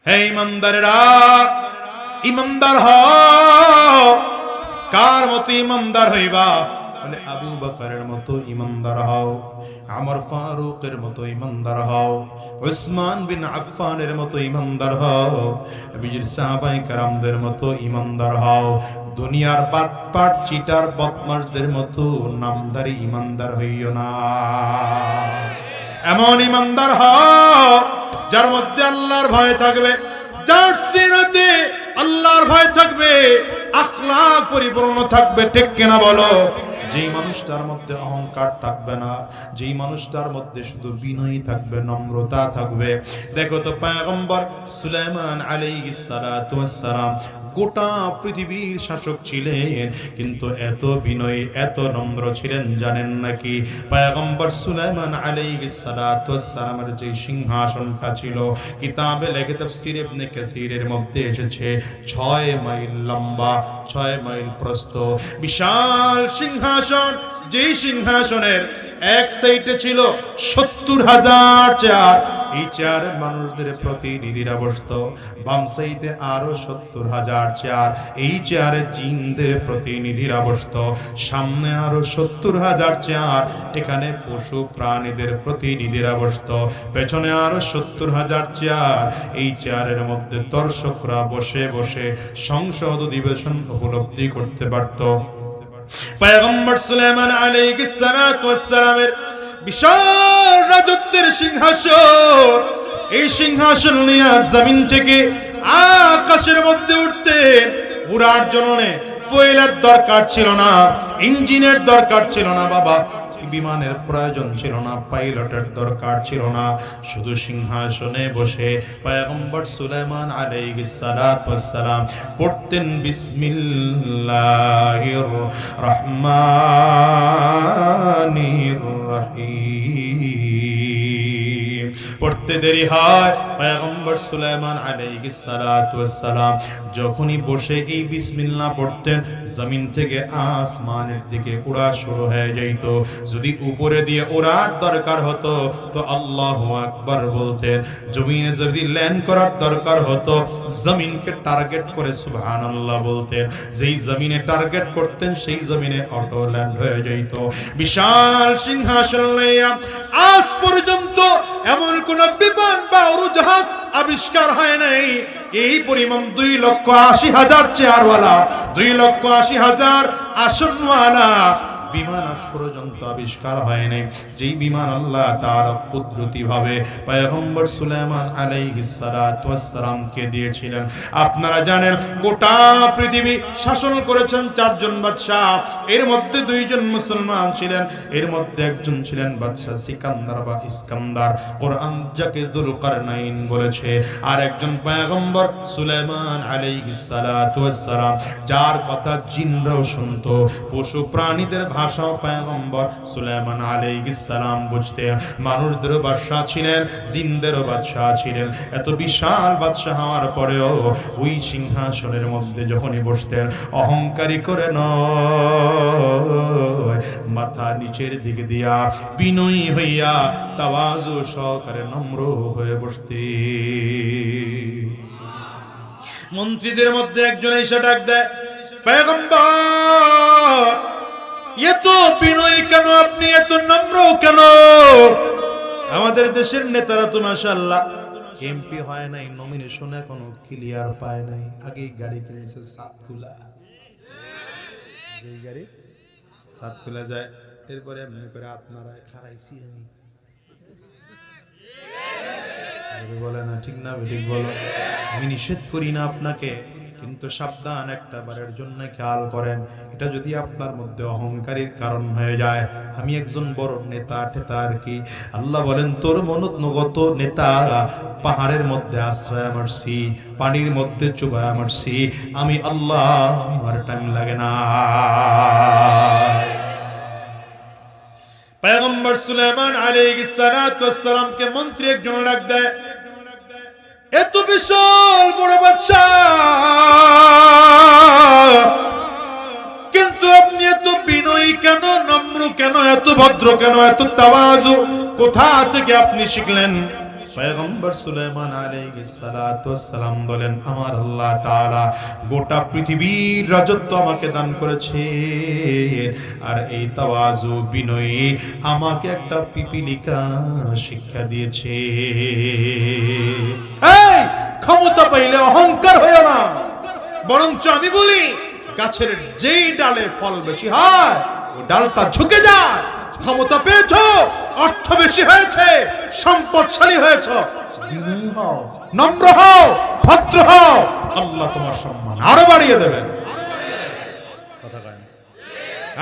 হে ইমানদারেরা, ইমানদার হও। কার মতো ইমানদার হইবা? বলে আবু বকরের মতো ইমানদার হও, আমর ফারুকের মতো ইমানদার হও, উসমান বিন আফফানের মতো ইমানদার হও, নবীজির সাহাবায়ে কেরামদের মতো ইমানদার হও। দুনিয়ার বাটপাট চিটার বদমাশদের মতো নামধারী ইমানদার হইও না। এমন ইমানদার হও যার মধ্যে আল্লাহর ভয় থাকবে, যার সিনাতে আল্লাহর ভয় থাকবে, আখলাক পরিপূর্ণ থাকবে। ঠিক কিনা বলো? যেই মানুষটার মধ্যে অহংকার থাকবে না, যেই মানুষটার মধ্যে শুধু বিনয়ী থাকবে, নম্রতা থাকবে। দেখো তো পয়গম্বর সুলাইমান আলাইহিস সালাতু ওয়াস সালাম গোটা পৃথিবীর শাসক ছিলেন, কিন্তু এত বিনয়ী এত নম্র ছিলেন জানেন নাকি? পয়গম্বর সুলাইমান আলাইহিস সালাতু ওয়াস সালামের যে সিংহাসনটা ছিল, কিতাবে লেখে তাফসীর ইবনে কাসীরের মধ্যে এসেছে 6 মাইল লম্বা, 6 মাইল প্রস্থ বিশাল সিংহাসন। যেই সিংহাসনের এক সাইডে ছিল 70,000 চেয়ার, এই চেয়ারে মানুষদের প্রতিনিধিরা বসত। বাম সাইডে আরো 70,000 চেয়ার, এই চেয়ারে জিনদের প্রতিনিধিরা বসত। সামনে আরো 70,000 চেয়ার, এখানে পশু প্রাণীদের প্রতিনিধিরা বসত। পেছনে আরো 70,000 চেয়ার, এই চেয়ারের মধ্যে দর্শকরা বসে বসে সংসদ অধিবেশন উপলব্ধি করতে পারত। পয়গম্বর সুলাইমান আলাইহিস সালাতু ওয়াস সালামের বিশাল রাজত্বের সিংহাসন, এই সিংহাসন নিয়ে জমিন থেকে আকাশের মধ্যে উঠতেন। উড়ার জন্য ফুয়েলের দরকার ছিল না, ইঞ্জিনের দরকার ছিল না বাবা, বিমানের প্রয়োজন ছিল না, পাইলটের দরকার ছিল না। শুধু সিংহাসনে বসে পয়গম্বর সুলাইমান আলাইহিস সালাতু ওয়াস সালাম পড়তেন বিসমিল্লাহির রহমানির রহিম। পড়তে দেরি হয়, পয়গম্বর সুলাইমান আলাইহিস সালাতু ওয়াস সালাম যখনই বসে এই বিসমিল্লাহ পড়তেন, জমিন থেকে আসমানের দিকে উড়া শুরু হয়ে যেত। যদি উপরে দিয়ে ওড়ার দরকার হতো তো আল্লাহু আকবার বলতেন, জমিনে যদি ল্যান্ড করার দরকার হতো জমিনকে টার্গেট করে সুবহানাল্লাহ বলতেন। যেই জমিনে টার্গেট করতেন সেই জমিনে অটো ল্যান্ড হয়ে যেত। বিশাল সিংহাসন লইয়া আজ পর্যন্ত এমন কোন বিমান বা উড়োজাহাজ আবিষ্কার হয় নাই এই পরিমাণ 2,80,000 চেয়ারওয়ালা, 2,80,000 আসনওয়ালা বিমান আজ পর্যন্ত আবিষ্কার হয় নাই। যেই বিমান আল্লাহ তাআলা কুদরতি ভাবে পয়গম্বর সুলাইমান আলাইহিস সালাতু ওয়াস সালামকে দিয়েছিলেন। আপনারা জানেন গোটা পৃথিবী শাসন করেছেন 4 জন বাদশা, এর মধ্যে 2 জন মুসলমান ছিলেন, এর মধ্যে একজন ছিলেন বাদশা সিকান্দার বা ইস্কান্দার, কোরআন যাকে যুলকারনাইন বলেছে, আর একজন পয়গম্বর সুলাইমান আলাইহিস সালাতু ওয়াস সালাম, যার কথা জিনরাও শুনতো, পশু প্রাণীদের ভাষাও পয়গম্বর সুলাইমান আলাইহিস সালাম বুঝতেন। মানুষদেরও বাদশা ছিলেন, জিনদেরও বাদশা ছিলেন। এত বিশাল বাদশা হওয়ার পরেও ওই সিংহাসনের মধ্যে যখনই বসতেন, অহংকারী করে নয়, মাথা নিচের দিকে দিয়া বিনয়ী হইয়া তাওয়াজু সহকারে নম্র হয়ে বসতেন। মন্ত্রীদের মধ্যে একজন এসে ডাক দেয়, পয়গম্বর এত বিনয়ী কেন আপনি, এত নম্র কেন? আমাদের দেশের নেতারা তো মাশাআল্লাহ এমপি হয় নাই, নমিনেশন এখনো ক্লিয়ার পায় নাই, আগেই গাড়ি কিনেছে সাতকুলা, যেই গাড়ি সাতকুলা যায়, এরপরে এমনি করে আপনারা খারাইছি আমি বলে না, ঠিক না ঠিক বলো? আমি নিষেধ করি না আপনাকে, কিন্তু সাবধান, একটা বারের জন্য খেয়াল করেন, এটা যদি আপনার মধ্যে অহংকারের কারণ হয়ে যায়। আমি একজন বড় নেতা টেতা আর কি, আল্লাহ বলেন তোর মনোনগত নেতা পাহাড়ের মধ্যে আশ্রয় মারছি, পানির মধ্যে চুবায় মারছি, আমি আল্লাহ, আমার টাইম লাগে না। পয়গম্বর সুলাইমান আলাইহিস সালাতু ওয়াস সালামকে মন্ত্রী একজন ডাক দেয়, এত বিশাল বড় বাদশা, কিন্তু আপনি এত বিনয়ী কেন, নম্র কেন, এত ভদ্র কেন, এত তাওয়াজু কোথা থেকে আপনি শিখলেন? পয়গম্বর সুলাইমান আলাইহিস সালাতু ওয়াস সালাম বলেন, আমার আল্লাহ তাআলা গোটা পৃথিবীর রাজত্ব আমাকে দান করেছে, আর এই তাওয়াজু বিনয়ী আমাকে একটা পিপীলিকা শিক্ষা দিয়েছে। এই ক্ষমতা পাইলে অহংকার হয়ো না, বরঞ্চ আমি বলি গাছের যেই ডালে ফল বেশি হয় ওই ডালটা ঝুঁকে যায়। ক্ষমতা পেয়েছো, অর্থ বেশি হয়েছে, সম্পদশালী হয়েছো, বিনয়ী হও, নম্র হও, ভদ্র হও, আল্লাহ তোমার সম্মান আরো বাড়িয়ে দেবেন।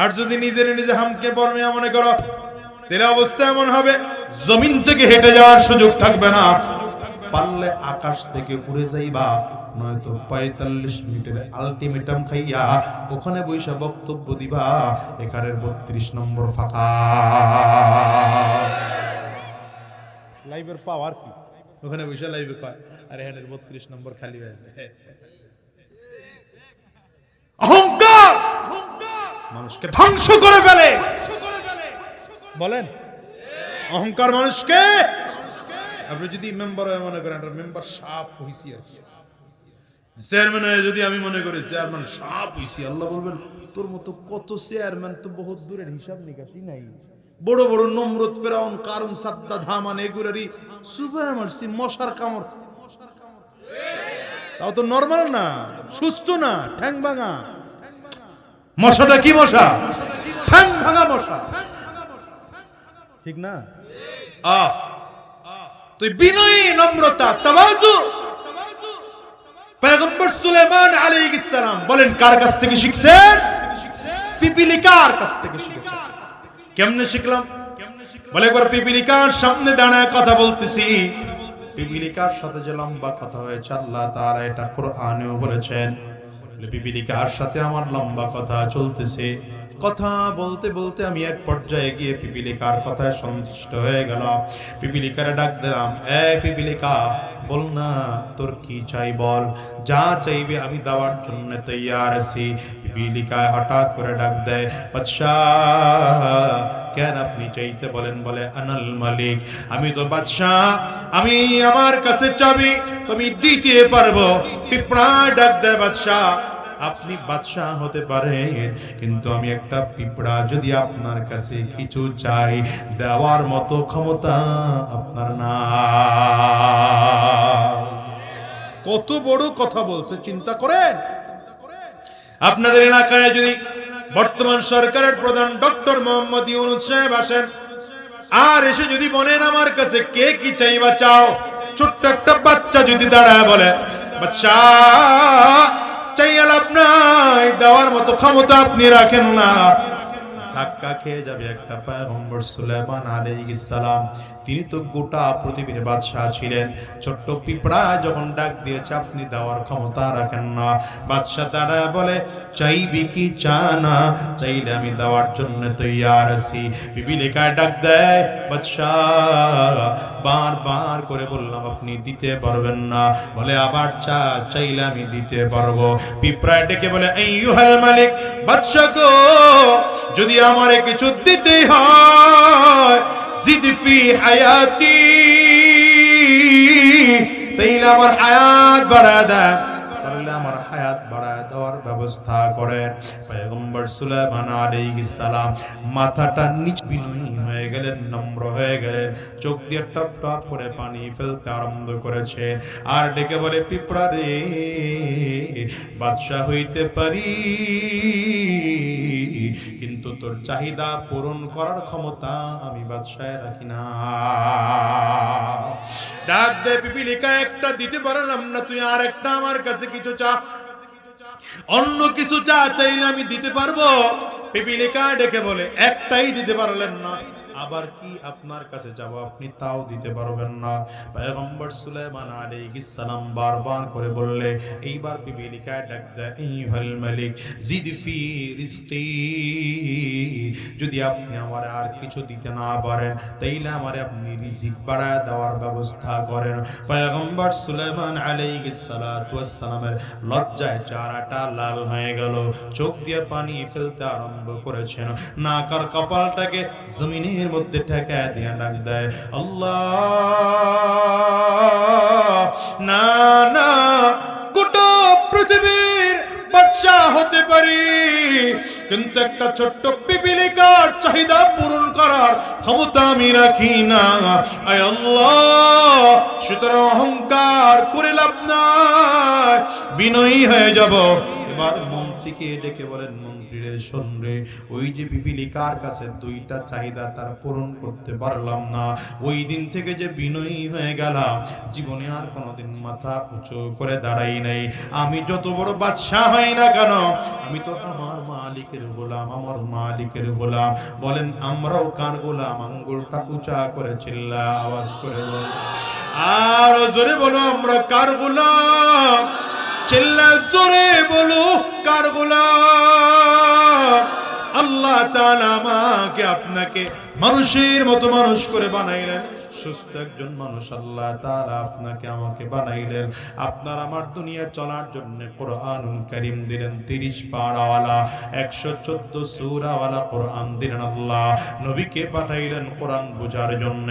আর যদি নিজের নিজে হামকে বর্মিয়া মনে করো, তাহলে অবস্থা এমন হবে জমিন থেকে হেঁটে যাওয়ার সুযোগ থাকবে না। পারলে আকাশ থেকে উড়ে যাইবা, নয়তো 45 মিনিটের আলটিমেটাম খাইয়া ওখানে বৈশা বক্তব্য দিবা, এখানের 32 নম্বর ফাঁকা। লাইভের পাওয়ার কি ওখানে বৈশা লাইভে কয়, আর এখানের 32 নম্বর খালি হয়েছে। অহংকার মানুষকে ধ্বংস করে ফেলে। বলেন, অহংকার মানুষকে, আপনি যদি মেম্বার হয় মনে করেন মেম্বার সাপ হইছি, আর কি চেয়ারম্যান হয়ে যদি আমি মনে করি চেয়ারম্যান সাপ হইছি, আল্লাহ বলবেন তোর মতো কত চেয়ারম্যান তো বহুত দূরের, হিসাব নিকাশই নাই। বড় বড় নমরুদ, ফেরাউন, কারুন, সাদ্দাত, হামান এগুলারই সুবাহ মারছি মশার কামড়। তাও তো নরমাল না, সুস্থ না, ঠ্যাং ভাঙা মশাটা। কি মশা? ঠ্যাং ভাঙা মশা, ঠিক না? তুই বিনয়ী, নম্রতা, তাওয়াজু পয়গম্বর সুলাইমান আলাইহিস সালাম বলেন কার কাছ থেকে শিখছেন? পিপীলিকার কাছ থেকে শিখেছেন। কেমনে শিখলাম? বলে একবার পিপীলিকার সামনে দাঁড়ায় কথা বলতেছি, পিপীলিকার সাথে যে লম্বা কথা হয়েছে আল্লাহ তাআলা এটা কোরআনেও বলেছেন। পিপীলিকার সাথে আমার লম্বা কথা চলতেছে, কথা বলতে বলতে আমি এক পর্যায়ে গিয়ে পিপীলিকার কথায় সন্তুষ্ট হয়ে গেলাম। পিপীলিকারে ডাক দিলাম, এই পিপীলিকা বল না তোর কি চাই বল, যা চাইবে আমি দেওয়ার জন্য তৈয়ার আছি। পিপীলিকা হঠাৎ করে ডাক দেয়, বাদশাহ কেন আপনি চাইতে বলেন? বলে আনাল মালিক, আমি তো বাদশাহ, আমি আমার কাছে চাবি তুমি দিতে পারবো। পিঁপড়া ডাক দেয়, বাদশাহ আপনি বাদশাহ হতে পারেন, কিন্তু আমি একটা পিঁপড়া, যদি আপনার কাছে কিছু চাই দেওয়ার মতো ক্ষমতা আপনার না। কত বড় কথা বলছে চিন্তা করেন। আপনাদের এলাকায় যদি বর্তমান সরকারের প্রধান ডক্টর মোহাম্মদ ইউনূস সাহেব আসেন, আর এসে যদি বলেন আমার কাছে কে কি চাইবা চাও, ছোট্ট একটা বাচ্চা যদি দাঁড়ায় বলে বাদশাহ চাইয়া লাভ নাই, দেওয়ার মতো ক্ষমতা আপনি রাখেন না, ধাক্কা খেয়ে যাবে একটা পয়গম্বর সুলাইমান আলাইহিস সালাম। তিনি তো গোটা পৃথিবীর বাদশাহ ছিলেন। ছোট্ট পিঁপড়া যখন ডাক দিয়েছে আপনি দেওয়ার ক্ষমতা রাখেন না, বাদশাহ তারা বলে চাইবি কি চানা, চাইলে আমি দেওয়ার জন্য তৈয়ার আছি। পিপীলিকা ডাক দেয়, বাদশাহ বারবার করে বললাম আপনি দিতে পারবেন না, বলে আবার চাইলে আমি দিতে পারবো। পিঁপড়া ডেকে বলে আইয়ুহাল মালিক, বাদশাহ গো যদি আমারে কিছু দিতে হয় জিদ ফি হায়াতি, তাইলে আমার হায়াত বাড়া দেন, তাহলে আমার হায়াত বাড়ায় দেওয়ার ব্যবস্থা করেন। পয়গম্বর সুলাইমান আলাইহিস সালাম মাথাটা নিচ বিনয়ী হয়ে গেলেন, নম্র হয়ে গেলেন, চোখ দিয়ে টপ টপ করে পানি ফেলতে আরম্ভ করেছে, আর ডেকে বলে পিঁপড়া রে বাদশা হইতে পারি, কিন্তু তোর চাহিদা পূরণ করার ক্ষমতা আমি বাদশায় রাখি না। ডাক দে পিপীলিকা, একটা দিতে পারলাম না, তুই আর একটা আমার কাছে কিছু চা, অন্য কিছু চা চাইলে আমি দিতে পারবো। পিপীলিকা ডেকে বলে একটাই দিতে পারলেন না, আবার কি আপনার কাছে যাব আপনি তাও দিতে পারবেন না। পয়গম্বর সুলাইমান আলাইহিস সালাম বারবার করে বললে, এইবার পিপীলিকা ডাক দেয়, আইয়ুহাল মালিক জিদ ফি রিজকি, যদি আপনি আমার আর কিছু দিতে না পারেন তাইলে আমারে আপনি রিজিক বাড়ায় দেওয়ার ব্যবস্থা করেন। পয়গম্বর সুলাইমান আলাইহিস সালাতু ওয়াস সালামের লজ্জায় চেহারাটা লাল হয়ে গেল, চোখ দিয়ে পানি ফেলতে আরম্ভ করেছেন, নাক আর কপালটাকে জমিনের জমিনের মধ্যে ঠেকা দিয়া ডাক দেয়, আল্লাহ না না, গোটা পৃথিবীর বাদশা হতে পারি, কিন্তু একটা ছোট্ট পিপিলিকার চাহিদা পূরণ করার ক্ষমতা আমি রাখি না। আয় আল্লাহ, সুতরাং অহংকার করে লাভ নাই, বিনয়ী হয়ে যাব। এবার মন্ত্রীকে ডেকে বলেন, মন্ত্রী রে শোন রে, ওই যে পিপিলিকার কাছে দুইটা চাহিদা তার পূরণ করতে পারলাম না, ওই দিন থেকে যে বিনয়ী হয়ে গেলাম, জীবনে আর কোনোদিন মাথা উঁচু করে দাঁড়াই নাই। আমি যত বড় বাদশা হই না কেন, আমি তো আমার মালিকের গোলাম, আমার মালিকের গোলাম। বলেন আমরাও কার গোলাম? আঙ্গুলটা উঁচা করে চিল্লা আওয়াজ করে বল, আর জোরে বলো, আমরা কার গোলাম? চিল্লা জোরে বলো, কার গোলাম? আল্লাহ তাআলা আমাকে আপনাকে মানুষের মতো মানুষ করে বানাইলেন, সুস্থ একজন মানুষ আল্লাহ তাআলা আপনাকে আমাকে বানাইলেন। আপনার আমার দুনিয়া চলার জন্য কোরআনুল কারীম দিলেন, 30 পারাওয়ালা 114 সূরাওয়ালা কোরআন দিলেন আল্লাহ। নবীকে পাঠাইলেন কোরআন বোঝার জন্য।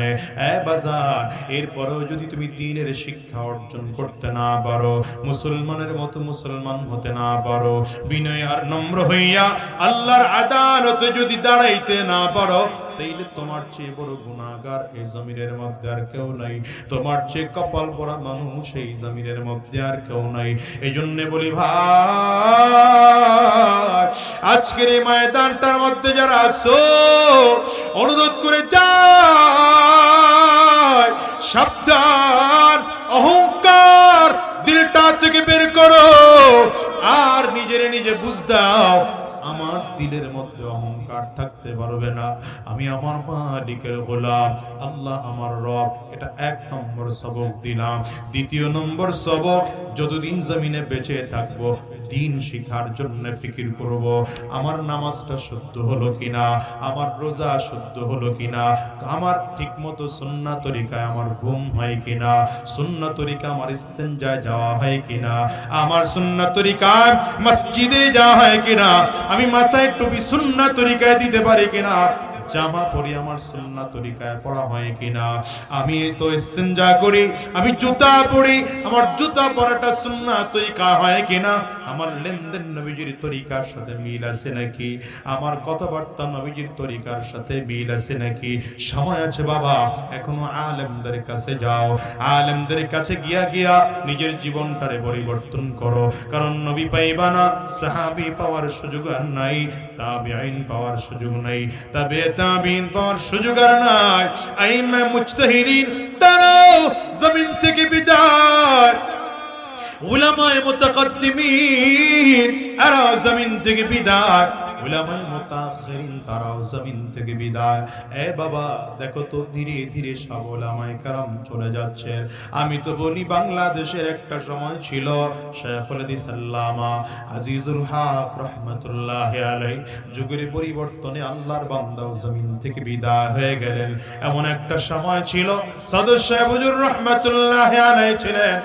এ বাজার, এরপরেও যদি তুমি দ্বীনের শিক্ষা অর্জন করতে না পারো, মুসলমানের মতো মুসলমান হতে না পারো, বিনয় আর নম্র হইয়া আল্লাহর আদালতে যদি দাঁড়াইতে না পারো, তাইলে তোমার চেয়ে বড় গুনাহগার এই জমিনের মধ্যে আর কেউ নাই, তোমার চেয়ে কপাল পোড়া মানুষ এই জমিনের মধ্যে আর কেউ নাই। এই জন্য বলি ভাই, আজকের এই ময়দানটার মধ্যে যারা আছো, অনুরোধ করে যাই, সাবধান, অহংকার দিলটা থেকে বের করো, আর নিজের নিজে বুঝ দাও, আমার দিলের মধ্যে অহংকার থাকতে পারবে না। আমি আমার মালিকের গোলাম, আল্লাহ আমার রব। এটা 1 নম্বর সবক দিলাম। 2 নম্বর সবক, যতদিন জমিনে বেঁচে থাকবো দিন শিখার জন্য ফিকির করব। আমার নামাজটা শুদ্ধ হলো কিনা, আমার রোজা শুদ্ধ হলো কিনা, আমার ঠিকমতো সুন্নাহ তরিকায় আমার ঘুম হয় কিনা, সুন্নাহ তরিকা আমার ইস্তেঞ্জায় যাওয়া হয় কিনা, আমার সুন্নাহ তরিকায় মসজিদে যাওয়া হয় কিনা, আমি মাথায় টুপি সুন্নাহ তরিকায় দিতে পারি কিনা, জামা পরি আমার সুন্নাহ তরিকায় পরা হয় কিনা, আমি তো ইস্তেঞ্জা করি, আমি জুতা পরি, আমার জুতা পরাটা সুন্নাহ তরিকা হয় কিনা, আমার লেনদেন নবীজির তরিকার সাথে মিল আছে নাকি, আমার কথাবার্তা নবীজির তরিকার সাথে মিল আছে নাকি। সময় আছে বাবা, এখনো আলেমদের কাছে যাও, আলেমদের কাছে গিয়া নিজের জীবনটারে পরিবর্তন করো। কারণ নবী পাইবা না, সাহাবী পাওয়ার সুযোগ আর নাই, তাবিঈন পাওয়ার সুযোগ নাই, তাবিঈন পাওয়ার সুযোগ আর নাই, আইম্মা মুজতাহিদিন তারাও জমিন থেকে বিদায়, উলামায়ে মুতাকাদ্দিমিন এরা জমিন থেকে বিদায়, উলামায়ে মুতাআখিরিন তারাও জমিন থেকে বিদায়। এ বাবা দেখো তো, ধীরে ধীরে সব উলামায়ে কেরাম চলে যাচ্ছে। আমি তো বলি, বাংলাদেশের একটা সময় ছিল, শাইখুল হাদিস আল্লামা আজিজুল হক রাহমাতুল্লাহি আলাইহি যুগের পরিবর্তনে আল্লাহর বান্দাও জমিন থেকে বিদায় হয়ে গেলেন। এমন একটা সময় ছিল, সাদর সাহেব হুজুর রাহমাতুল্লাহি আলাইহি ছিলেন,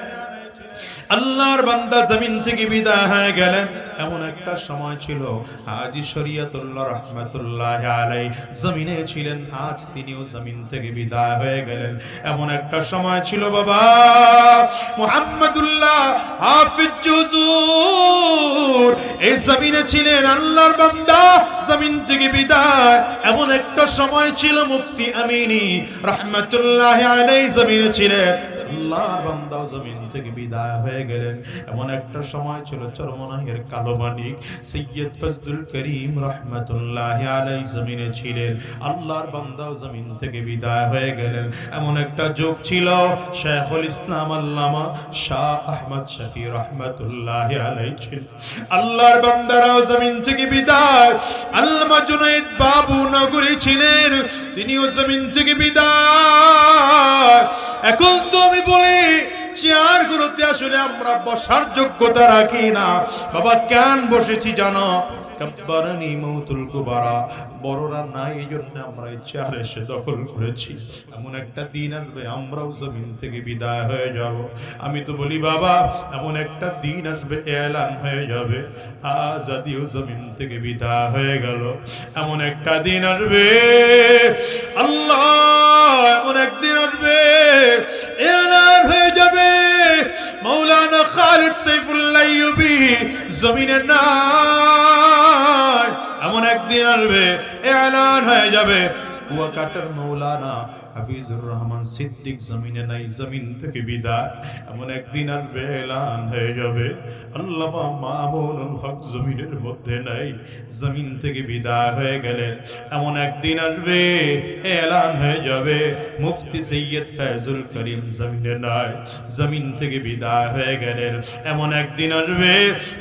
আল্লাহর বান্দা জমিন থেকে বিদায় হয়ে গেলেন। এমন একটা সময় ছিল, হাজী শরীয়তুল্লাহ রাহমাতুল্লাহি আলাইহি জমিনে ছিলেন, আজ তিনিও জমিন থেকে বিদায় হয়ে গেলেন। এমন একটা সময় ছিল বাবা, মুহাম্মদুল্লাহ হাফিজ হুজুর এই জমিনে ছিলেন, আল্লাহর বান্দা জমিন থেকে বিদায়। এমন একটা সময় ছিল, মুফতি আমিনী রাহমাতুল্লাহি আলাইহি জমিনে ছিলেন, আল্লাহর বান্দা জমিন থেকে বিদায় হয়ে গেলেন। এমন একটা সময় ছিল, চরমনাহের কালো মানিক সৈয়দ ফজলুল করিম রাহমাতুল্লাহি আলাইহি জমিনে ছিলেন, আল্লাহর বান্দা জমিন থেকে বিদায় হয়ে গেলেন। এমন একটা যুগ ছিল, শাইখুল ইসলাম আল্লামা শাহ আহমদ শফি রাহমাতুল্লাহি আলাইহি ছিলেন, আল্লাহর বান্দারাও জমিন থেকে বিদায়। আল্লামা জুনায়েদ বাবু নগরী ছিলেন, তিনিও জমিন থেকে বিদায়। এখন তো আমি বলি, চেয়ারগুলোতে আসলে আমরা বসার যোগ্যতা রাখি না বাবা। কেন বসেছি জানো? কাব্বারানি মাউতুল কুবারা, বড়রা নাই এই জন্য আমরা এই চেয়ার এসে দখল করেছি। এমন একটা দিন আসবে আমরাও জমিন থেকে বিদায় হয়ে যাব। আমি তো বলি বাবা, এমন একটা দিন আসবে এলান হয়ে যাবে আজাদিও জমিন থেকে বিদায় হয়ে গেল। এমন একটা দিন আসবে আল্লাহ, এমন একদিন আসবে এলান হয়ে যাবে মাওলানা খালিদ সাইফুল্লাহ আইয়ুবী জমিনে নাই। এমন একদিন আসবে এলান হয়ে যাবে কুয়াকাটার মাওলানা হাফিজুর রহমান সিদ্দিক জমিনে নাই, জমিন থেকে বিদায়। এমন একদিন আসবে এলান হয়ে যাবে আল্লামা মামুনুল হক জমিনের মধ্যে নাই, জমিন থেকে বিদায় হয়ে গেলেন। এমন একদিন আসবে এলান হয়ে যাবে মুফতি সৈয়দ ফয়জুল করিম জমিনে নাই, জমিন থেকে বিদায় হয়ে গেলেন। এমন একদিন আসবে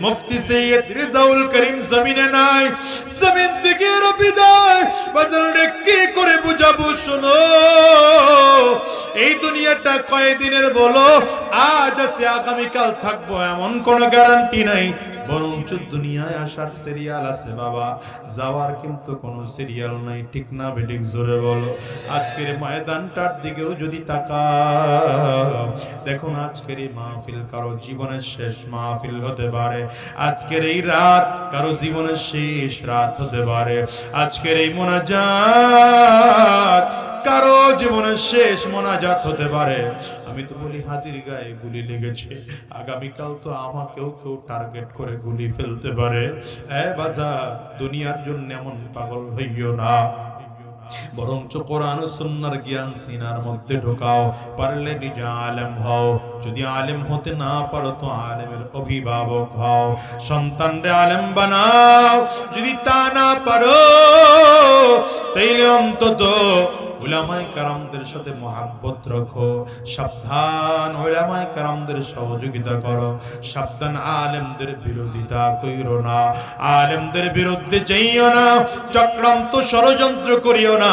মুফতি সৈয়দ রিজাউল করিম জমিনে নাই, জমিন থেকে বিদায়। বাজারে কি করে বুঝাবো শোনো, এই দুনিয়াটা কয়দিনের বলো, আজ আছে আগামীকাল থাকবো এমন কোনো গ্যারান্টি নাই, বরঞ্চ দুনিয়ায় আসার সিরিয়াল আছে বাবা, যাওয়ার কিন্তু কোনো সিরিয়াল নাই। ঠিক না বেঠিক জোরে বলো। আজকের ময়দানটার দিকেও যদি তাকাও, দেখুন আজকের এই মাহফিল কারো জীবনের শেষ মাহফিল হতে পারে, আজকের এই রাত কারো জীবনের শেষ রাত হতে পারে, আজকের এই মোনাজাত কারো জীবনের শেষ মোনাজাত হতে পারে। আমি তো বলি হাতির গায়ে গুলি লেগেছে, আগামীকাল তো আমাকেও কেউ টার্গেট করে গুলি ফেলতে পারে। বাজার দুনিয়ার জন্য এমন পাগল হইও না, বরঞ্চ কোরআন ও সুন্নাহর জ্ঞান সিনার মধ্যে ঢোকাও। পারলে নিজে আলেম হও, যদি আলেম হতে না পারো তো আলেমের অভিভাবক হও, সন্তানরে আলেম বানাও। যদি তা না পারো তাইলে অন্তত উলামায়ে কেরামদের সাথে মহব্বত রাখো, সাবধান উলামায়ে কেরামদের সহযোগিতা করো, সাবধান আলেমদের বিরোধিতা কইরো না, আলেমদের বিরুদ্ধে যাইও না, চক্রান্ত ষড়যন্ত্র করিও না।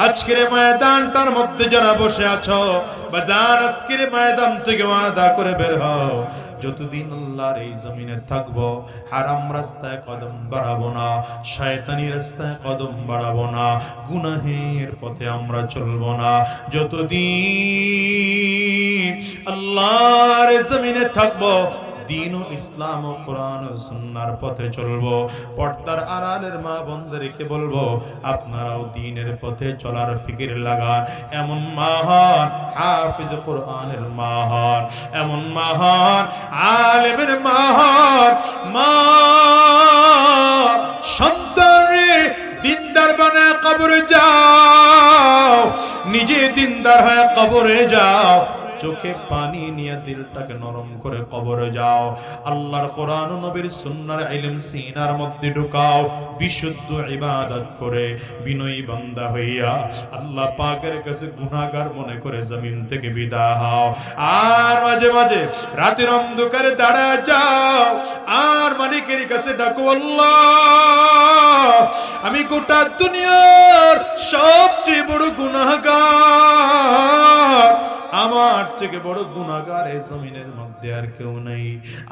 আজকের ময়দানটার মধ্যে যারা বসে আছো বাজার, আজকের ময়দান থেকে ওয়াদা করে বের হও, যতদিন আল্লাহর এই জমিনে থাকবো হারাম রাস্তায় কদম বাড়াবো না, শয়তানি রাস্তায় কদম বাড়াবো না, গুনাহের পথে আমরা চলবো না। যতদিন আল্লাহর জমিনে থাকবো দিন ও ইসলাম ও কোরআন ও সুন্নাহর পথে চলবো। পর্দার আড়ালের মা বোনদেরকে বলবো আপনারাও দ্বীনের পথে চলার ফিকির লাগান। এমন মহান হাফিজ কোরআনের মহান, এমন মহান আলেমের মহান মা সন্তানরে দিনদার বানায় কবরে যাও, নিজে দিনদার হয়ে কবরে যাও, চোখে পানি নিয়ে দিলটাকে নরম করে কবরে যাও, আল্লাহর কোরআন ও নবীর সুন্নাহর ইলম সিনার মধ্যে ঢুকাও, বিশুদ্ধ ইবাদত করে বিনয়ী বান্দা হইয়া আল্লাহ পাকের কাছে গুনাহগার মনে করে জমিন থেকে বিদায় হও। আর মাঝে মাঝে রাতের অন্ধকারে দাঁড়ায় যাও, আর মালিকের কাছে ডাকো, আল্লাহ আমি গোটা দুনিয়ার সবচেয়ে বড় গুনাহগার, আমার থেকে বড় গুনাহগার এই জমিনের মধ্যে আর কেউ নাই,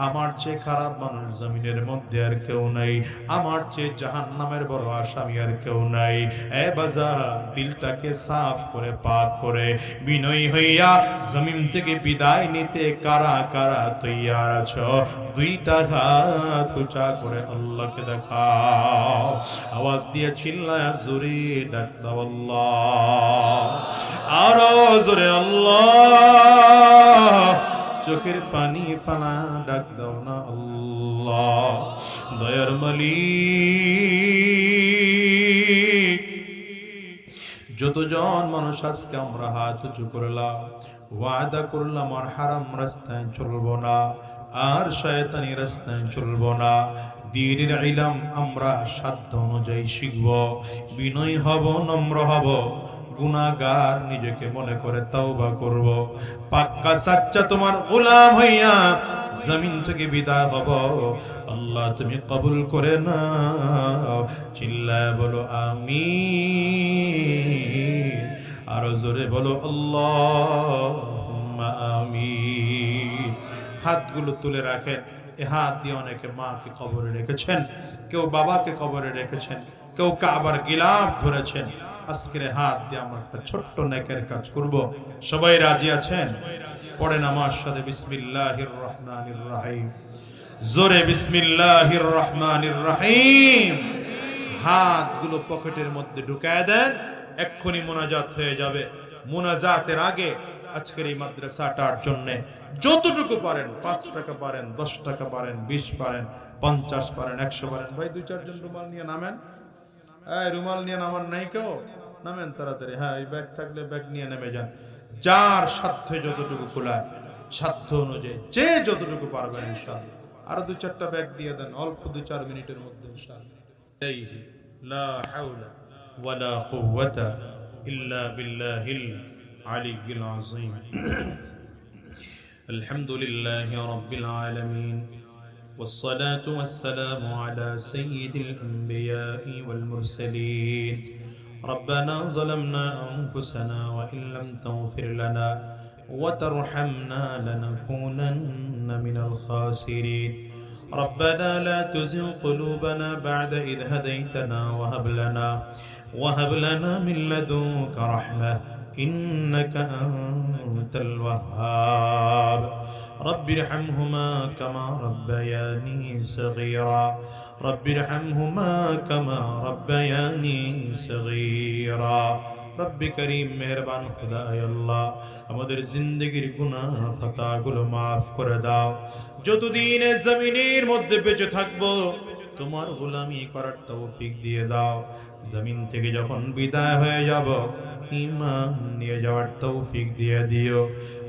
আমার চেয়ে খারাপ মানুষ জমিনের মধ্যে আর কেউ নাই, আমার চেয়ে জাহান্নামের বড় আসামি আর কেউ নাই। এ বাজার দিলটাকে সাফ করে পাক করে বিনয়ী হইয়া জমিন থেকে বিদায় নিতে কারা কারা তৈয়ার আছো? দুইটা হাত উঁচা করে আল্লাহকে দেখাও, আওয়াজ দিয়ে চিল্লায়া জোরে ডাক দাও আল্লাহ, আরো জোরে আল্লাহ, চোখের পানি ফালা ডাক দাও না আল্লাহ। দয়ার মালিক, যতজন মানুষ আজকে আমরা হাত উঁচু করলাম, ওয়াদা করলাম আর হারাম রাস্তায় চলবো না, আর শয়তানি রাস্তায় চলবো না, দ্বীনের ইলম আমরা সাধ্য অনুযায়ী শিখব, বিনয়ী হব, নম্র হব, গুনাহগার নিজেকে মনে করে তওবা করব, পাক্কা সাচ্চা তোমার গোলাম হইয়া জমিন থেকে বিদায় হব। আল্লাহ তুমি কবুল করে নাও, চিল্লায় বলো আমিন, আরো জোরে বলো আল্লাহুম্মা আমিন। হাতগুলো তুলে রাখেন, এ হাত দিয়ে অনেকে মাকে কবরে রেখেছেন, কেউ বাবাকে কবরে রেখেছেন, কেউ কাবার গিলাফ ধরেছেন। আজকের হাত দিয়ে আমরা একটা ছোট্ট নেকের কাজ করব। সবাই রাজি আছেন? পড়েন আমার সাথে বিসমিল্লাহির রহমানির রহিম। জোরে বিসমিল্লাহির রহমানির রহিম। হাতগুলো পকেটের মধ্যে ঢুকায় দেন, এক্ষুনি মুনাজাত হয়ে যাবে। মুনাজাতের আগে আজকের এই মাদ্রাসাটার জন্য যতটুকু পারেন, 5 টাকা পারেন, 10 টাকা পারেন, 20 পারেন, 50 পারেন, 100 পারেন। ভাই 2-4 জন রুমাল নিয়ে নামেন। রুমাল নিয়ে নামান নাই কেউ? নামেন তাড়াতাড়ি। হ্যাঁ, এই ব্যাগ থাকলে ব্যাগ নিয়ে নেমে যান। যার সাধ্যে যতটুকু খোলায়, সাধ্য অনুযায়ী যে যতটুকু পারবেন ইনশাআল্লাহ। আরো 2-4টা ব্যাগ দিয়ে দেন অল্প 2-4 মিনিটের মধ্যে ইনশাআল্লাহ। লা হাওলা ওয়ালা কুওয়াতা ইল্লা বিল্লাহিল আলিয়্যিল আযীম। আলহামদুলিল্লাহি রাব্বিল আলামিন والصلاة والسلام على سيد الأنبياء والمرسلين. ربنا ظلمنا أنفسنا وإن لم تغفر لنا وترحمنا لنكونن من الخاسرين. ربنا لا تزغ قلوبنا بعد إذ هديتنا وهب لنا من لدنك رحمة إنك أنت الوهاب. رب ارحمهما كما ربياني صغيرا. رب ارحمهما كما ربياني صغيرا. রব্বি করিম মেহেরবান খুদা আল্লাহ, আমাদের জিন্দেগির গুনাহ খাতাগুলো মাফ করে দাও। যতদিন জমিনের মধ্যে বেঁচে থাকবো তোমার গোলামি করার তৌফিক দিয়ে দাও। জমিন থেকে যখন বিদায় হয়ে যাব ঈমান নিয়ে যাওয়ার তৌফিক দিয়ে দিও।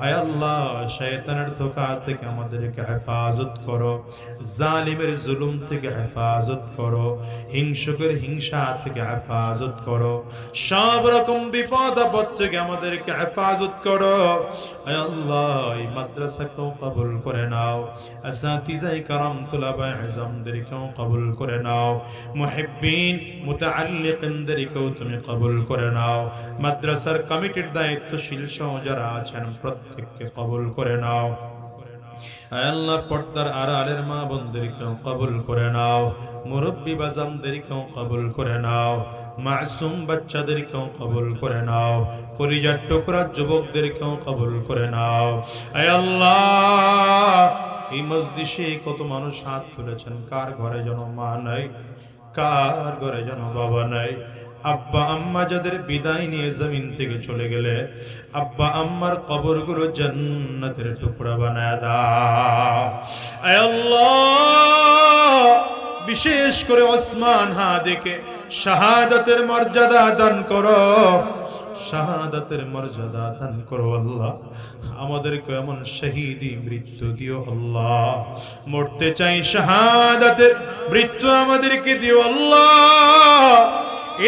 আয় আল্লাহ, শয়তানের ধোঁকা থেকে আমাদেরকে হেফাজত করো, জালিমের জুলুম থেকে হেফাজত করো, হিংসুকের হিংসা থেকে হেফাজত করো, সব রকম বিপদ আপদ থেকে আমাদেরকে হেফাজত করো। আয় আল্লাহ, এই মাদ্রাসাকেও কবুল করে নাও, আসাতিজায়ে کرام তুলাবায়ে ইলমদেরকেও কবুল করে নাও, মুহিব্বিন মুতাআল্লিকিনদেরকেও তুমি কবুল করে নাও। মাদ্রাসার কমিটির দায়িত্বশীল সহ যারা আছেন প্রত্যেককে কবুল করে নাও। আয় আল্লাহ, পর্দার আড়ালের মা বোনদেরকেও কবুল করে নাও, মুরব্বী বাজানদেরকেও কবুল করে নাও, মাসুম বাচ্চাদেরকেও কবুল করে নাও, কলিজার টুকরা যুবকদেরকেও কবুল করে নাও। আয় আল্লাহ, এই মজলিসে কত মানুষ হাত তুলেছেন, কার ঘরে যেন মা নাই, কার ঘরে যেন বাবা নাই। আব্বা আম্মা যাদের বিদায় নিয়ে জমিন থেকে চলে গেলে, আব্বা আম্মার কবরগুলো জান্নাতের টুকরা বানায় দাও। আয় আল্লাহ, বিশেষ করে ওসমান হাদিকে শাহাদাতের মর্যাদা দান করো, শাহাদাতের মর্যাদা দান করো আল্লাহ। আমাদেরকে এমন শহীদি মৃত্যু দিও আল্লাহ, মরতে চাই শাহাদাতের মৃত্যু আমাদেরকে দিও আল্লাহ।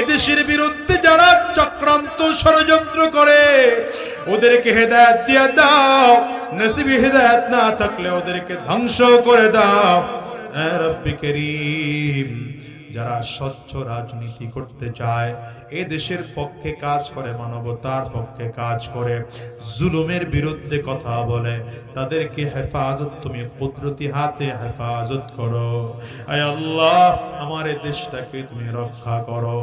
এদেশের বিরুদ্ধে যারা চক্রান্ত ষড়যন্ত্র করে ওদেরকে হেদায়েত দিয়ে দাও, নসিবে হেদায়েত না থাকলে ওদেরকে ধ্বংস করে দাও। হে রব্বি করিম, যারা স্বচ্ছ রাজনীতি করতে চায়, এ দেশের পক্ষে কাজ করে, মানবতার পক্ষে কাজ করে, জুলুমের বিরুদ্ধে কথা বলে, তাদেরকে হেফাজত তুমি কুদরতি হাতে হেফাজত করো। আয় আল্লাহ, আমার এই দেশটাকে তুমি রক্ষা করো,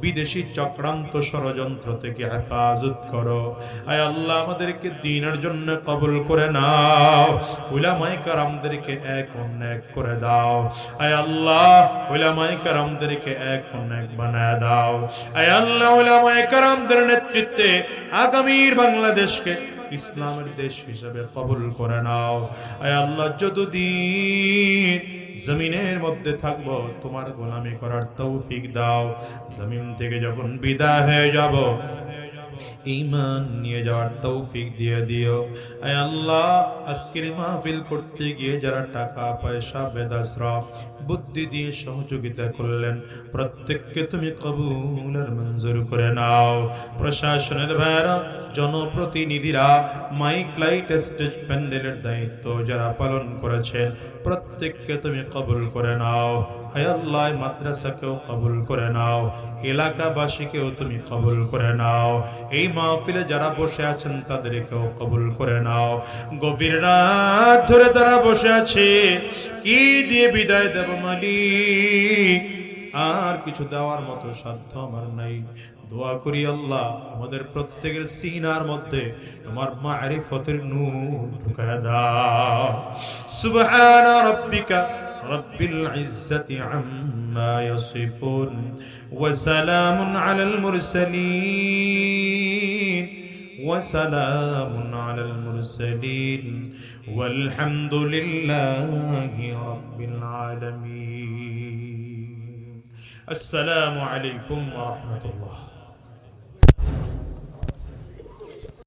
বিদেশি চক্রান্ত ষড়যন্ত্র থেকে হেফাজত করো। আয় আল্লাহ, আমাদেরকে দ্বীনের জন্য কবুল করে নাও, উলামায়ে কেরামদেরকে এক অনেক করে দাও। আয় আল্লাহ, উলামায়ে কেরামদেরকে এক অনেক বানায় দাও। আয় আল্লাহ, উলামায়ে কেরামদের নেতৃত্বে আগামীর বাংলাদেশকে ইসলামের দেশ হিসেবে কবুল করে নাও। আয় আল্লাহ, যতদিন জমিনের মধ্যে থাকবো তোমার গোলামি করার তৌফিক দাও। জমিন থেকে যখন বিদায় হয়ে যাব ঈমান নিয়ে যাওয়ার তৌফিক দিয়ে দিও। আয় আল্লাহ, আজকের মাহফিল করতে গিয়ে যারা টাকা পয়সা বেদাসরা বুদ্ধি দিয়ে সহযোগিতা করলেন প্রত্যেককে তুমি কবুল আর মঞ্জুর করে নাও। প্রশাসনের ভাইরা, জনপ্রতিনিধিরা, মাইক লাইট স্টেজ প্যান্ডেলের দায়িত্ব যারা পালন করেছেন প্রত্যেককে তুমি কবুল করে নাও। আয় আল্লাহ, মাদ্রাসাকেও কবুল করে নাও, এলাকাবাসীকেও তুমি কবুল করে নাও। এই মাহফিলে যারা বসে আছেন তাদেরকেও কবুল করে নাও। গভীর রাত ধরে তারা বসে আছে, কি দিয়ে বিদায় দেব মালিক, আর কিছু দেওয়ার মতো সাধ্য আমার নাই। দোয়া করি আল্লাহ আমাদের প্রত্যেকের সিনার মধ্যে তোমার মারিফতের নূর ঢুকায় দাও। সুবহানা রাব্বিকা রব্বিল ইজ্জাতি আম্মা ইয়াসিফুন ওয়া সালামুন আলাল মুরসালিন ওয়া সালামুন আলাল মুরসালিন والحمد لله رب العالمين. السلام عليكم ورحمة الله.